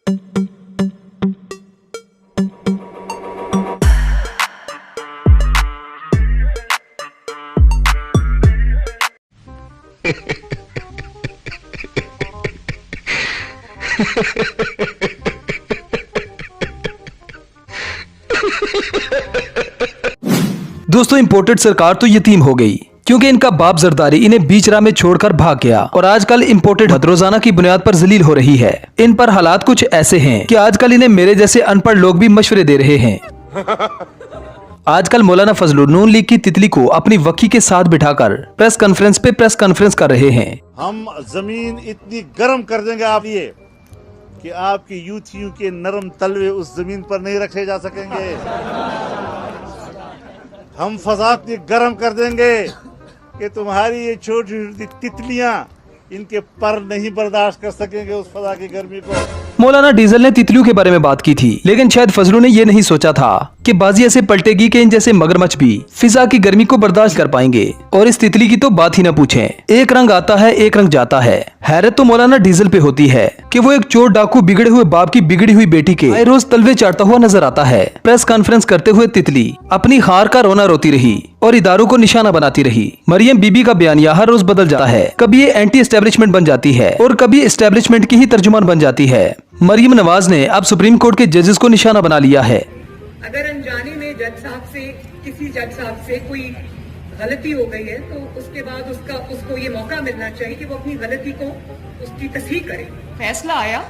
दोस्तों, इंपोर्टेड सरकार तो यतीम हो गई क्योंकि इनका बाप जरदारी इन्हें बीच राह में छोड़कर भाग गया और आजकल इंपोर्टेड रोजाना की बुनियाद पर जलील हो रही है। इन पर हालात कुछ ऐसे हैं कि आजकल इन्हें मेरे जैसे अनपढ़ लोग भी मशवरे दे रहे हैं। आजकल मौलाना फजलुल नून लीग की तितली को अपनी वकी के साथ बिठाकर प्रेस कॉन्फ्रेंस कर रहे हैं। हम जमीन इतनी गर्म कर देंगे आप ये कि आपकी यूथियों के नरम तलवे उस जमीन पर नहीं रखे जा सकेंगे। हम फजा इतनी गर्म कर देंगे कि तुम्हारी ये छोटी छोटी तितलियां इनके पर नहीं बर्दाश्त कर सकेंगे उस फजा की गर्मी को। मौलाना डीजल ने तितलियों के बारे में बात की थी, लेकिन शायद फजलू ने ये नहीं सोचा था कि बाजी ऐसे पलटेगी कि इन जैसे मगरमच्छ भी फिजा की गर्मी को बर्दाश्त कर पाएंगे। और इस तितली की तो बात ही न पूछें, एक रंग आता है एक रंग जाता है। हैरत तो मौलाना डीजल पे होती है कि वो एक चोर डाकू बिगड़े हुए बाप की बिगड़ी हुई बेटी के रोज तलवे चाटता हुआ नजर आता है। प्रेस कॉन्फ्रेंस करते हुए तितली अपनी हार का रोना रोती रही और इदारों को निशाना बनाती रही। मरियम बीबी का बयानिया हर रोज बदल जाता है, कभी ये एंटी एस्टेब्लिशमेंट बन जाती है और कभी एस्टेब्लिशमेंट की ही तर्जुमान बन जाती है। मरियम नवाज ने अब सुप्रीम कोर्ट के जजेस को निशाना बना लिया है। अगर अनजाने में किसी जज साहब से कोई गलती हो गई है तो उसके बाद उसको ये मौका मिलना चाहिए कि वो अपनी गलती को उसकी तस्हीह करे। फैसला आया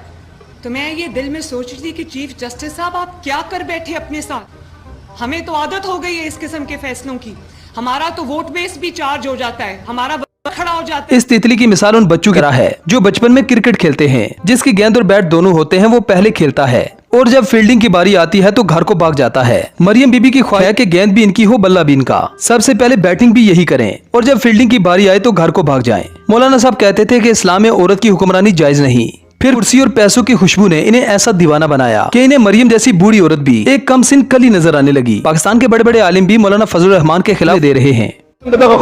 तो मैं ये दिल में सोच रही थी कि चीफ जस्टिस साहब आप क्या कर बैठे अपने साथ। हमें तो आदत हो गई है इस किस्म के फैसलों की, हमारा तो वोट बेस भी चार्ज हो जाता है, हमारा खड़ा हो जाता है। इस तितली की मिसाल उन बच्चों की तरह है जो बचपन में क्रिकेट खेलते हैं, जिसकी गेंद और बैट दोनों होते हैं, वो पहले खेलता है और जब फील्डिंग की बारी आती है तो घर को भाग जाता है। मरियम बीबी की ख्वाहिश है कि गेंद भी इनकी हो, बल्ला भी इनका, सबसे पहले बैटिंग भी यही करें और जब फील्डिंग की बारी आए तो घर को भाग जाएं। मौलाना साहब कहते थे कि इस्लाम में औरत की हुक्मरानी जायज नहीं। फिर कुर्सी और पैसों की खुशबू ने इन्हें ऐसा दीवाना बनाया कि इन्हें मरियम जैसी बूढ़ी औरत भी एक कम सिन कली नजर आने लगी। पाकिस्तान के बड़े बड़े आलिम भी मौलाना फजलुर रहमान के खिलाफ दे रहे हैं। मौलाना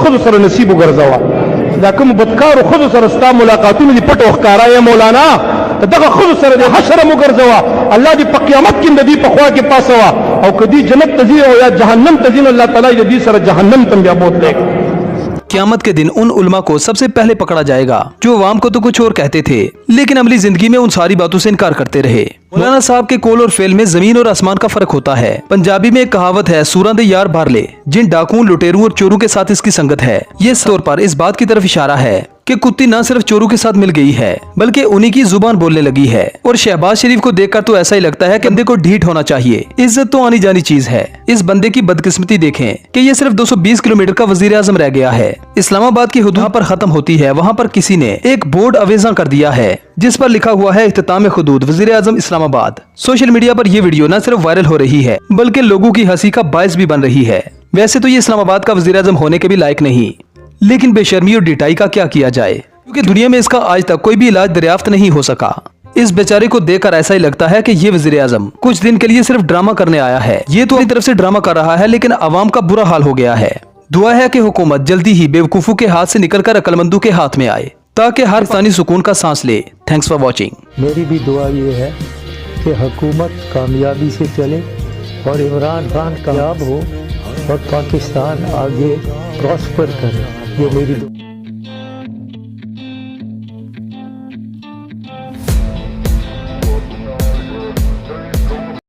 खुद सर हशर मुगरजवा अल्लाह दी क़यामत की नदी पखवा के पास हुआ और कदी जन्नत तजी हो या जहन्नम तजी अल्लाह ताला यदी सर जहन्नम तम या बोल देगा। क़यामत के दिन उन उलमा को सबसे पहले पकड़ा जाएगा जो अवाम को तो कुछ और कहते थे लेकिन अमली जिंदगी में उन सारी बातों से इनकार करते रहे। मौलाना साहब के कौल और फेल में जमीन और आसमान का फर्क होता है। पंजाबी में एक कहावत है, सूरत दे यार बार ले, जिन डाकुओं लुटेरों और चोरों के साथ इसकी संगत है। ये तौर पर इस बात की तरफ इशारा है कि कुत्ती न सिर्फ चोरों के साथ मिल गई है बल्कि उन्हीं की जुबान बोलने लगी है। और शहबाज शरीफ को देखकर तो ऐसा ही लगता है कि बंदे को ढीठ होना चाहिए। इज्जत तो आनी जानी चीज है। इस बंदे की बदकिस्मती देखें कि ये सिर्फ 220 किलोमीटर का वजीर आजम रह गया है। इस्लामाबाद की हुदूद पर खत्म होती है, वहाँ पर किसी ने एक बोर्ड अवेजा कर दिया है जिस पर लिखा हुआ है इख्तिताम हुदूद वजीर आजम इस्लामाबाद। सोशल मीडिया पर यह वीडियो न सिर्फ वायरल हो रही है बल्कि लोगों की हंसी का बायस भी बन रही है। वैसे तो ये इस्लामाबाद का वजीर आजम होने के भी लायक नहीं, लेकिन बेशर्मी और डिटाई का क्या किया जाए क्योंकि दुनिया में इसका आज तक कोई भी इलाज दरियाफ्त नहीं हो सका। इस बेचारे को देखकर ऐसा ही लगता है कि ये वजीर आजम कुछ दिन के लिए सिर्फ ड्रामा करने आया है। ये तो अपनी तरफ से ड्रामा कर रहा है लेकिन अवाम का बुरा हाल हो गया है। दुआ है कि हुकूमत जल्दी ही बेवकूफों के हाथ से निकलकर अक्लमंदों के हाथ में आए ताकि हर पाकिस्तानी सुकून का सांस ले। Thanks for watching. मेरी भी दुआ ये है कि हुकूमत कामयाबी से चले और इमरान खान कामयाब हो और पाकिस्तान आगे प्रॉस्पर करे। ये मेरी